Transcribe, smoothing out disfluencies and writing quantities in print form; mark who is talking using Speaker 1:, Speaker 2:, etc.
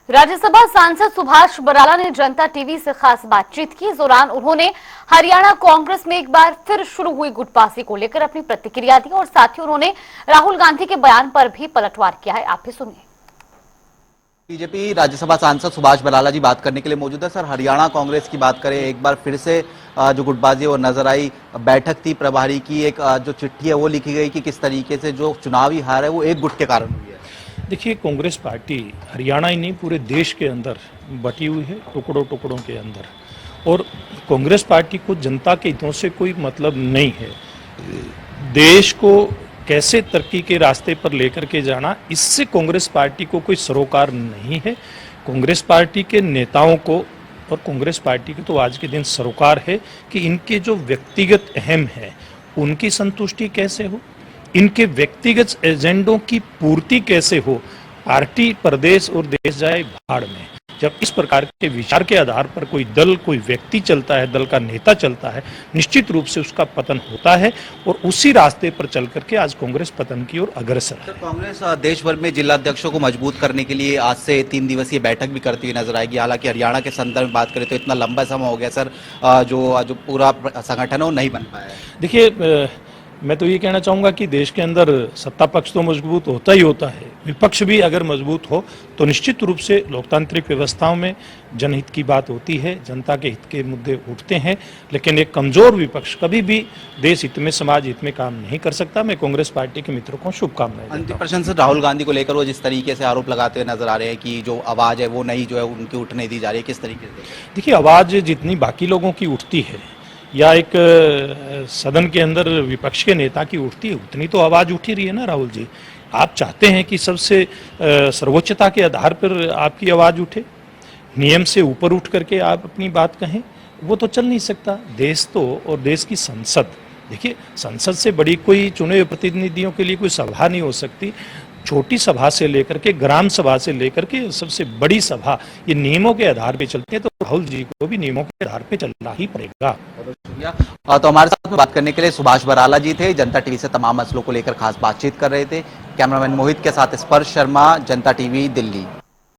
Speaker 1: राज्यसभा सांसद सुभाष बराला ने जनता टीवी से खास बातचीत की। इस दौरान उन्होंने हरियाणा कांग्रेस में एक बार फिर शुरू हुई गुटबाजी को लेकर अपनी प्रतिक्रिया दी और साथ ही उन्होंने राहुल गांधी के बयान पर भी पलटवार किया है। आप भी सुनिए।
Speaker 2: बीजेपी राज्यसभा सांसद सुभाष बराला जी बात करने के लिए मौजूद है। सर, हरियाणा कांग्रेस की बात करें, एक बार फिर से जो गुटबाजी वो नजर आई। बैठक थी प्रभारी की, एक जो चिट्ठी है वो लिखी गई कि किस तरीके से जो चुनावी हार है वो एक गुट के कारण हुई है।
Speaker 3: देखिए, कांग्रेस पार्टी हरियाणा ही नहीं पूरे देश के अंदर बटी हुई है, टुकड़ों टुकड़ों के अंदर। और कांग्रेस पार्टी को जनता के हितों से कोई मतलब नहीं है। देश को कैसे तरक्की के रास्ते पर लेकर के जाना, इससे कांग्रेस पार्टी को कोई सरोकार नहीं है। कांग्रेस पार्टी के नेताओं को और कांग्रेस पार्टी को तो आज के दिन सरोकार है कि इनके जो व्यक्तिगत अहम है उनकी संतुष्टि कैसे हो, इनके व्यक्तिगत एजेंडों की पूर्ति कैसे हो। पार्टी प्रदेश और देश जाए भाड़ में। जब इस प्रकार के विचार के आधार पर कोई दल, कोई व्यक्ति चलता है, दल का नेता चलता है, निश्चित रूप से उसका पतन होता है। और उसी रास्ते पर चल करके आज कांग्रेस पतन की ओर अग्रसर है।
Speaker 2: कांग्रेस देश भर में जिलाध्यक्षों को मजबूत करने के लिए आज से 3 दिवसीय बैठक भी करती हुई नजर आएगी। हालांकि हरियाणा के संदर्भ में बात करें तो इतना लंबा समय हो गया सर, जो पूरा संगठन है वो नहीं बन पाया है।
Speaker 3: देखिए, मैं तो ये कहना चाहूँगा कि देश के अंदर सत्ता पक्ष तो मजबूत होता ही होता है, विपक्ष भी अगर मजबूत हो तो निश्चित रूप से लोकतांत्रिक व्यवस्थाओं में जनहित की बात होती है, जनता के हित के मुद्दे उठते हैं। लेकिन एक कमजोर विपक्ष कभी भी देश हित में, समाज हित में काम नहीं कर सकता। मैं कांग्रेस पार्टी के मित्रों को शुभकामनाएं।
Speaker 2: अंतिम प्रश्न सर, राहुल गांधी को लेकर वो जिस तरीके से आरोप लगाते हुए नजर आ रहे हैं कि जो आवाज है वो नहीं जो है उनकी उठने दी जा रही है, किस तरीके से?
Speaker 3: देखिए, आवाज जितनी बाकी लोगों की उठती है या एक सदन के अंदर विपक्ष के नेता की उठती है, उतनी तो आवाज उठी रही है ना राहुल जी। आप चाहते हैं कि सबसे सर्वोच्चता के आधार पर आपकी आवाज उठे, नियम से ऊपर उठ करके आप अपनी बात कहें, वो तो चल नहीं सकता। देश तो और देश की संसद, देखिए संसद से बड़ी कोई चुने हुए प्रतिनिधियों के लिए कोई सभा नहीं हो सकती। छोटी सभा से लेकर के ग्राम सभा से लेकर के सबसे बड़ी सभा, ये नियमों के आधार पे चलते हैं। तो राहुल जी को भी नियमों के आधार पे चलना ही पड़ेगा।
Speaker 2: तो हमारे साथ में बात करने के लिए सुभाष बराला जी थे। जनता टीवी से तमाम मसलों को लेकर खास बातचीत कर रहे थे। कैमरामैन मोहित के साथ स्पर्श शर्मा, जनता टीवी, दिल्ली।